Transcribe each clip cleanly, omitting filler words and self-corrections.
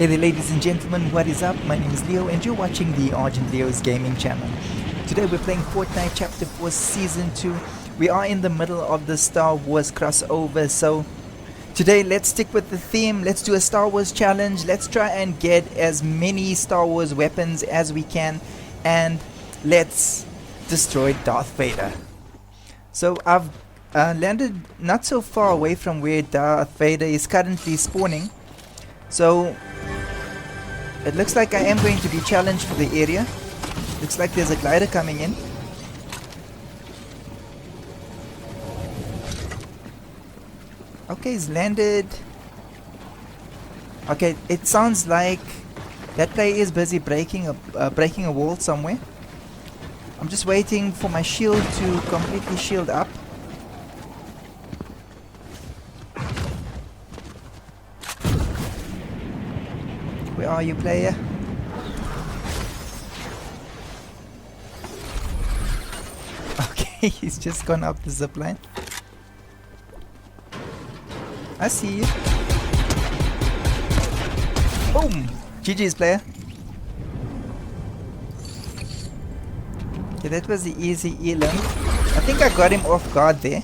Hey there ladies and gentlemen, what is up? My name is Leo and you're watching the Argent Leo's gaming channel. Today we're playing Fortnite Chapter 4 Season 2. We are in the middle of the Star Wars crossover, so today let's stick with the theme. Let's do a Star Wars challenge. Let's try and get as many Star Wars weapons as we can, and let's destroy Darth Vader. So I've landed not so far away from where Darth Vader is currently spawning. So it looks like I am going to be challenged for the area. Looks like there's a glider coming in. Okay, he's landed. Okay, it sounds like that player is busy breaking a wall somewhere. I'm just waiting for my shield to completely shield up. Where are you, player? Okay, he's just gone up the zipline. I see you. Boom! GG's, player. Okay, that was the easy elim. I think I got him off guard there.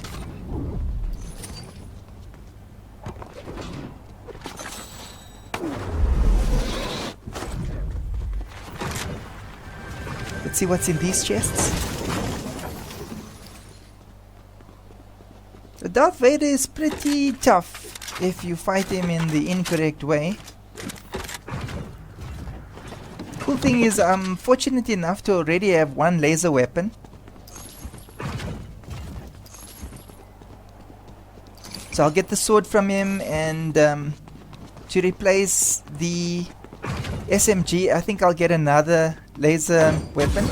Let's see what's in these chests. The Darth Vader is pretty tough if you fight him in the incorrect way. Cool thing is I'm fortunate enough to already have one laser weapon. So I'll get the sword from him, and to replace the SMG I think I'll get another laser weapon.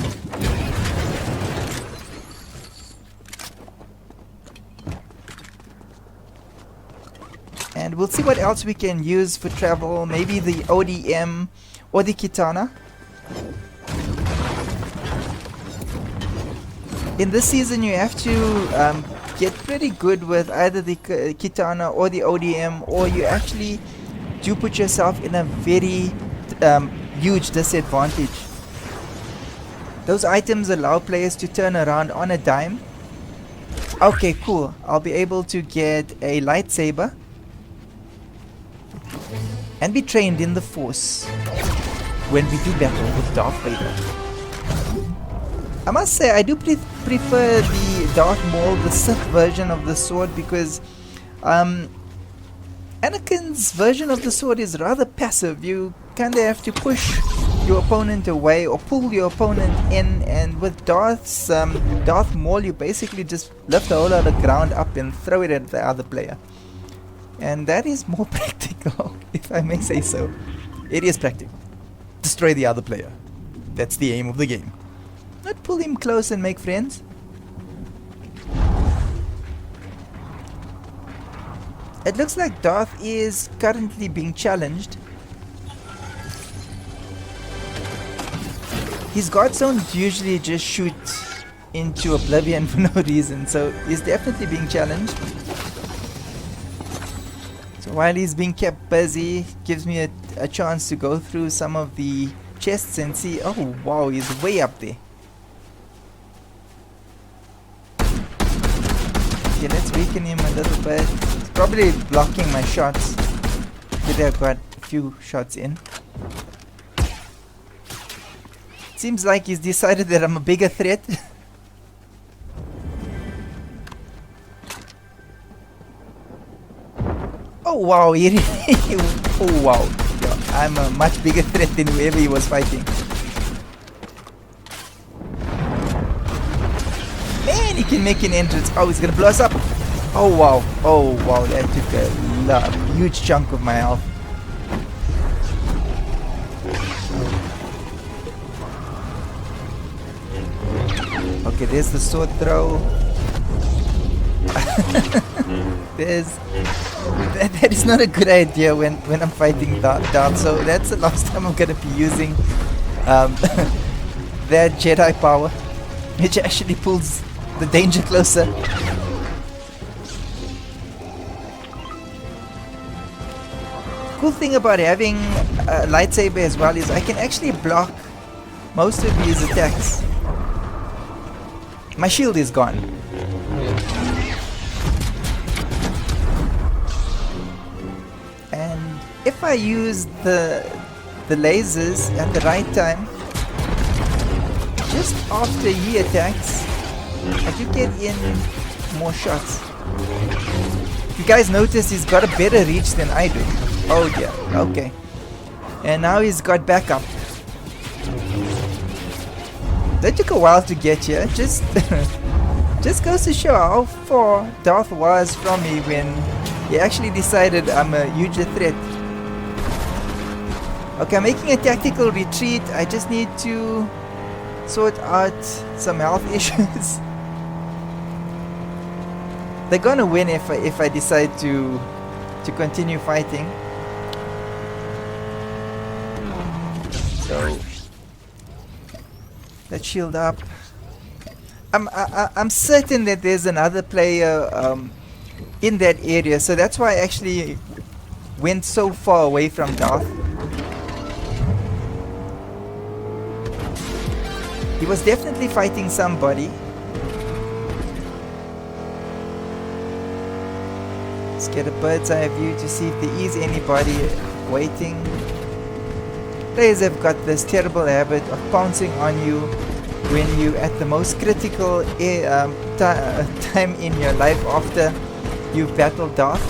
And we'll see what else we can use for travel. Maybe the ODM or the Kitana. In this season you have to get pretty good with either the Kitana or the ODM, or you actually do put yourself in a very huge disadvantage. Those items allow players to turn around on a dime. Okay, cool. I'll be able to get a lightsaber and be trained in the Force when we do battle with Darth Vader. I must say I do prefer the Darth Maul, the Sith version of the sword, because Anakin's version of the sword is rather passive. You kinda have to push your opponent away or pull your opponent in, and with Darth Maul you basically just lift a whole lot of ground up and throw it at the other player. And that is more practical, if I may say so. It is practical. Destroy the other player. That's the aim of the game. Not pull him close and make friends. It looks like Darth is currently being challenged. His guards don't usually just shoot into oblivion for no reason, so he's definitely being challenged. So while he's being kept busy, gives me a chance to go through some of the chests and see. Oh wow, he's way up there. Okay, let's weaken him a little bit. He's probably blocking my shots. Good, I've got a few shots in. Seems like he's decided that I'm a bigger threat. Oh wow, he really oh wow. Yeah, I'm a much bigger threat than whoever he was fighting. Man, he can make an entrance. Oh, he's gonna blow us up. Oh wow, that took a huge chunk of my health. Okay, there's the sword throw. That is not a good idea when I'm fighting Darth. So that's the last time I'm gonna be using that Jedi power, which actually pulls the danger closer. cool thing about having a lightsaber as well is I can actually block most of his attacks. My shield is gone. And if I use the lasers at the right time, just after he attacks, I do get in more shots. If you guys notice, he's got a better reach than I do. Oh dear, okay. And now he's got backup. That took a while to get here. Just goes to show how far Darth was from me when he actually decided I'm a huge threat. Okay, I'm making a tactical retreat. I just need to sort out some health issues. They're gonna win if I decide to continue fighting. So let's shield up. I'm certain that there's another player in that area, so that's why I actually went so far away from Darth. He was definitely fighting somebody. Let's get a bird's eye view to see if there is anybody waiting. Players have got this terrible habit of pouncing on you when you're at the most critical time in your life after you've battled Darth.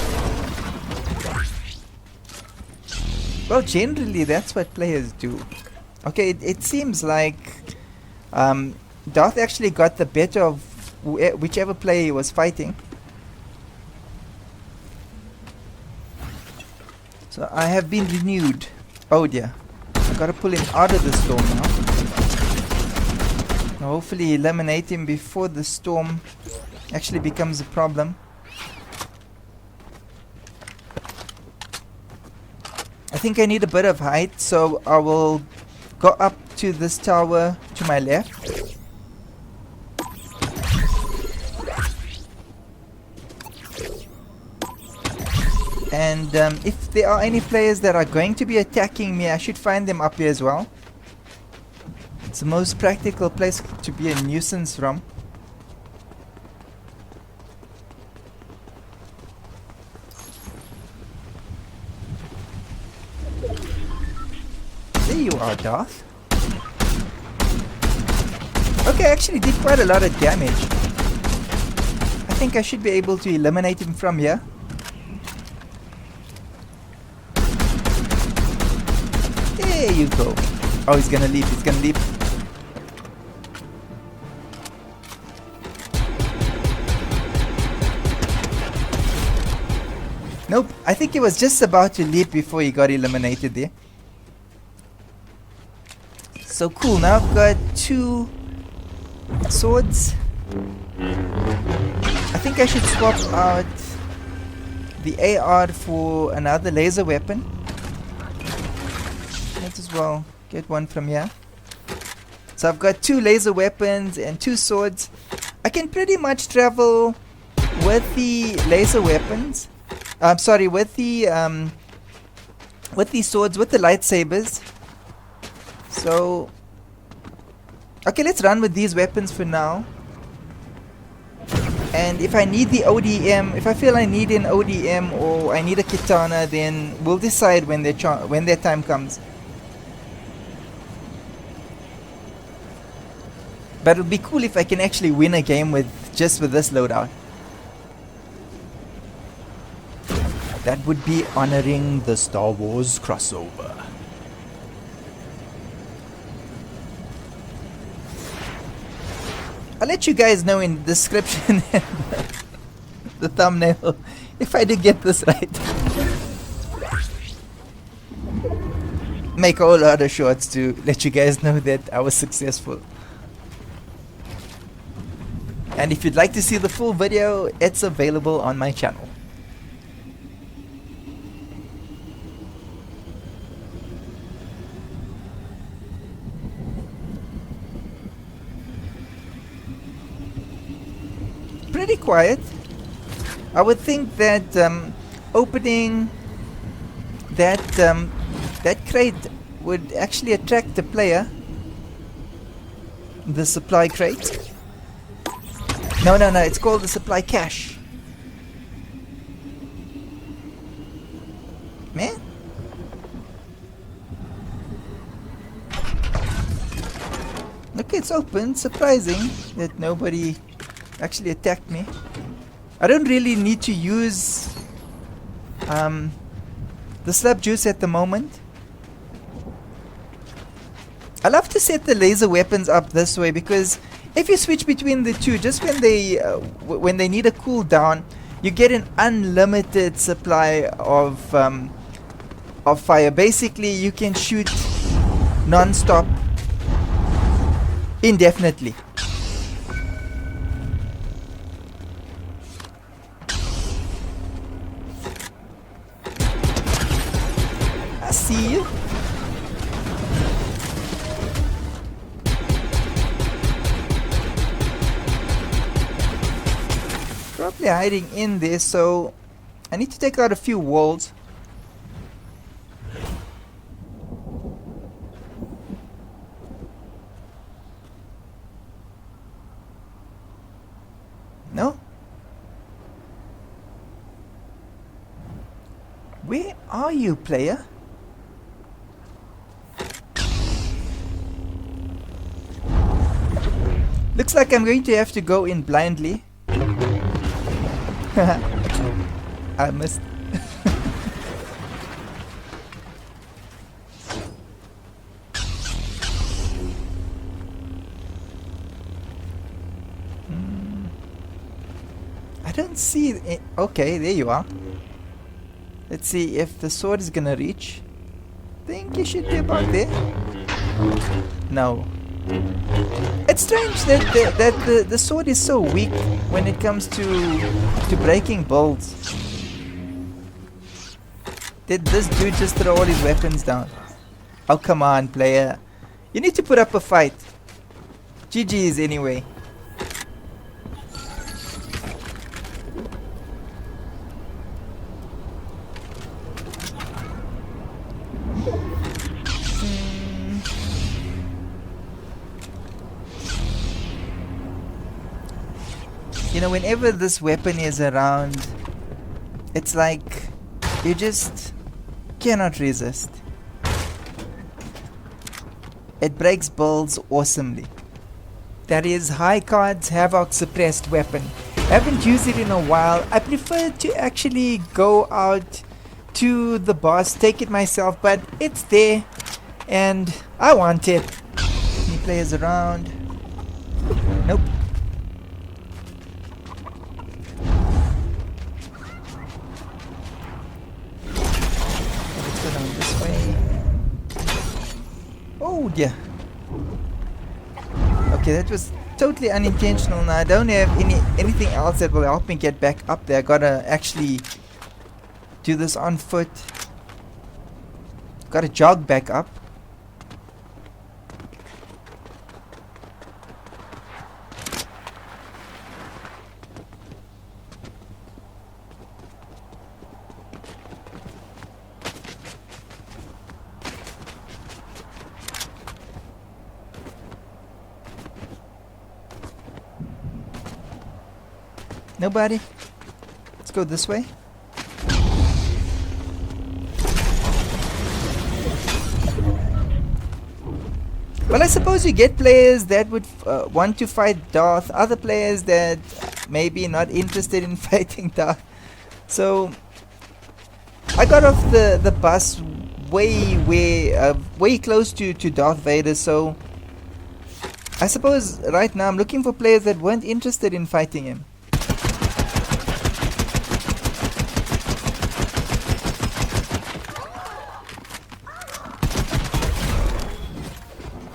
Well, generally that's what players do. Okay, it seems like Darth actually got the better of whichever player he was fighting. So I have been renewed. Oh dear. I gotta pull him out of the storm now. Hopefully eliminate him before the storm actually becomes a problem. I think I need a bit of height, so I will go up to this tower to my left. And if there are any players that are going to be attacking me, I should find them up here as well. It's the most practical place to be a nuisance from. There you are, Darth. Okay, I actually did quite a lot of damage. I think I should be able to eliminate him from here. There you go. Oh, he's gonna leap, he's gonna leap. Nope, I think he was just about to leap before he got eliminated there. So cool, now I've got 2 swords. I think I should swap out the AR for another laser weapon. Might as well get one from here. So I've got 2 laser weapons and 2 swords. I can pretty much travel with the laser weapons. I'm sorry, with the swords, with the lightsabers. So okay, let's run with these weapons for now. And if I need the ODM, if I feel I need an ODM or I need a katana, then we'll decide when their time comes. But it would be cool if I can actually win a game with just with this loadout. That would be honoring the Star Wars crossover. I'll let you guys know in the description and the thumbnail if I do get this right. Make a whole lot of shorts to let you guys know that I was successful. And if you'd like to see the full video, it's available on my channel. Pretty quiet. I would think that opening that that crate would actually attract the player. The supply crate. No, it's called the supply cache. Man. Look, it's open. Surprising that nobody actually attacked me. I don't really need to use the slab juice at the moment. I love to set the laser weapons up this way because if you switch between the two, just when they need a cooldown, you get an unlimited supply of fire. Basically, you can shoot non-stop indefinitely. I see you. Probably hiding in there, so I need to take out a few walls. No? Where are you, player? Looks like I'm going to have to go in blindly. I missed. I don't see it. Okay, there you are. Let's see if the sword is gonna reach. Think you should be about there. No. It's strange that the sword is so weak when it comes to breaking bolts. Did this dude just throw all his weapons down? Oh, come on, player. You need to put up a fight. GG's anyway. You know, whenever this weapon is around, it's like you just cannot resist. It breaks builds awesomely. That is Highcard's Havoc suppressed weapon. Haven't used it in a while. I prefer to actually go out to the boss, take it myself, but it's there and I want it. Any players around? Nope. Oh dear. Okay, that was totally unintentional. Now I don't have anything else that will help me get back up there. I gotta actually do this on foot. Gotta jog back up. Nobody? Let's go this way. Well, I suppose you get players that would want to fight Darth, other players that maybe not interested in fighting Darth. So I got off the bus way close to Darth Vader, so I suppose right now I'm looking for players that weren't interested in fighting him.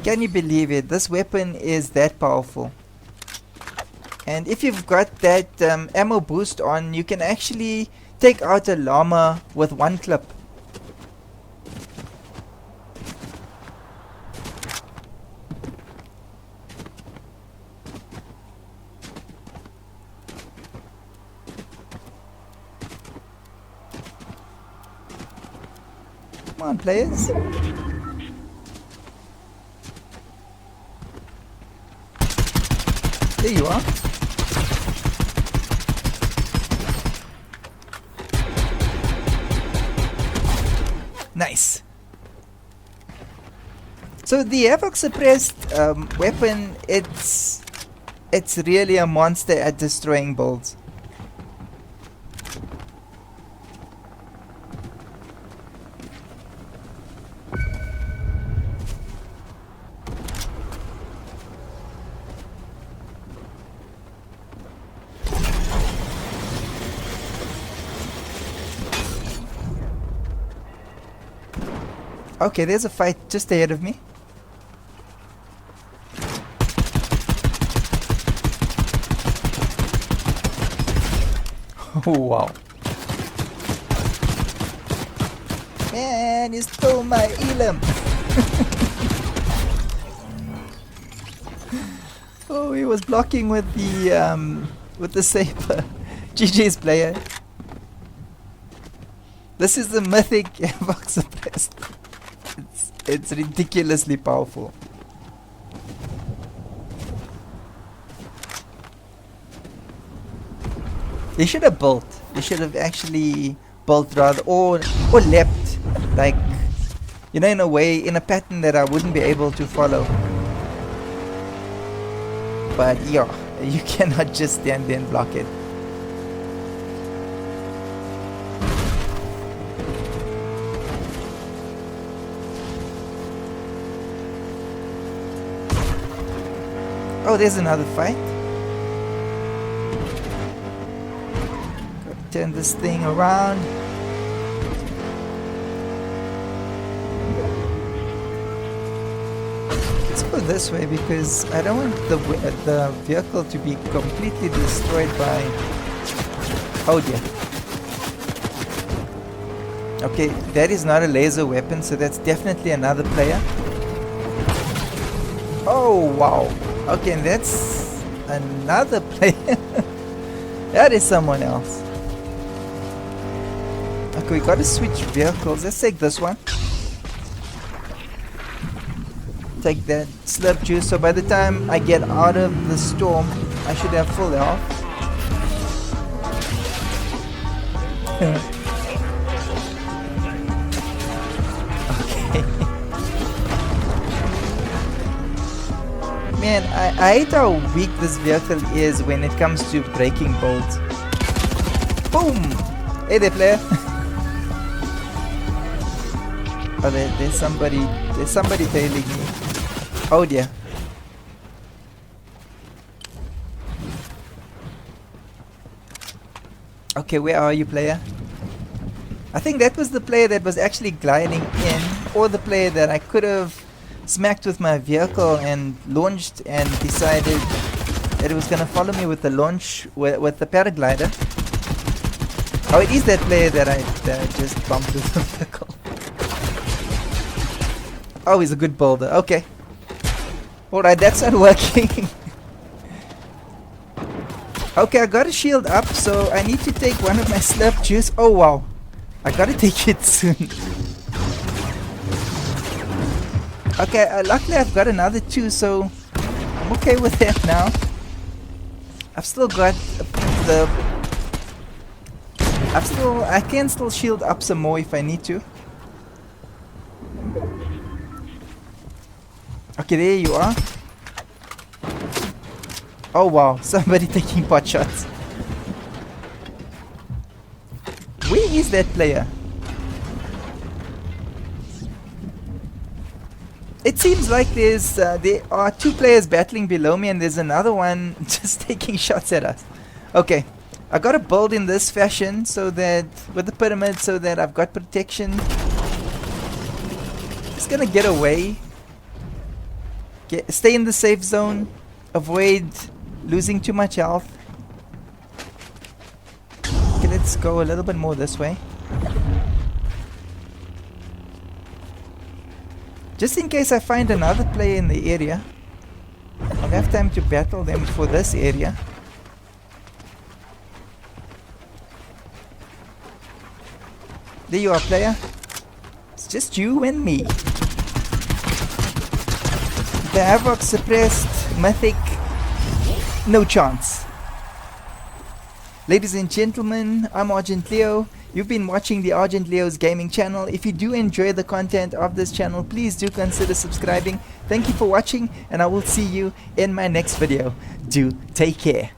Can you believe it? This weapon is that powerful. And if you've got that ammo boost on, you can actually take out a llama with one clip. Come on, players. There you are. Nice. So the Havoc suppressed weapon, it's really a monster at destroying builds. Okay, there's a fight just ahead of me. Oh, wow. Man, you stole my elim. Oh, he was blocking with the Saber. GG's, player. This is the mythic Havoc suppressed. It's ridiculously powerful. They should have built. They should have actually built rather, or leapt, like, you know, in a way, in a pattern that I wouldn't be able to follow. But yeah, you cannot just stand there and block it. Oh, there's another fight. Gotta turn this thing around. Let's go this way because I don't want the vehicle to be completely destroyed by... Oh dear. Okay, that is not a laser weapon, so that's definitely another player. Oh wow. Okay, and that's another player. That is someone else. Okay, we gotta switch vehicles. Let's take this one. Take that slurp juice, so by the time I get out of the storm, I should have full health. Man, I hate how weak this vehicle is when it comes to breaking bolts. Boom! Hey there, player. Oh, there's somebody tailing me. Oh dear. Okay, where are you, player? I think that was the player that was actually gliding in, or the player that I could have smacked with my vehicle and launched and decided that it was going to follow me with the launch with the paraglider. Oh, it is that player that I just bumped with the vehicle. Oh, he's a good builder. Okay. Alright, that's not working. Okay, I got a shield up, so I need to take one of my slurp juice. Oh wow. I gotta take it soon. Okay, luckily I've got another 2, so I'm okay with that now. I've still got I can still shield up some more if I need to. Okay, there you are. Oh wow, somebody taking pot shots. Where is that player? It seems like there are 2 players battling below me and there's another one just taking shots at us. Okay, I gotta build in this fashion so that, with the pyramid, so that I've got protection. Just gonna get away. Stay in the safe zone. Avoid losing too much health. Okay, let's go a little bit more this way. Just in case I find another player in the area, I'll have time to battle them for this area. There you are, player. just you and me. The Havoc suppressed Mythic, no chance. Ladies and gentlemen, I'm Argent Leo. You've been watching the Argent Leo's gaming channel. If you do enjoy the content of this channel, please do consider subscribing. Thank you for watching, and I will see you in my next video. Do take care.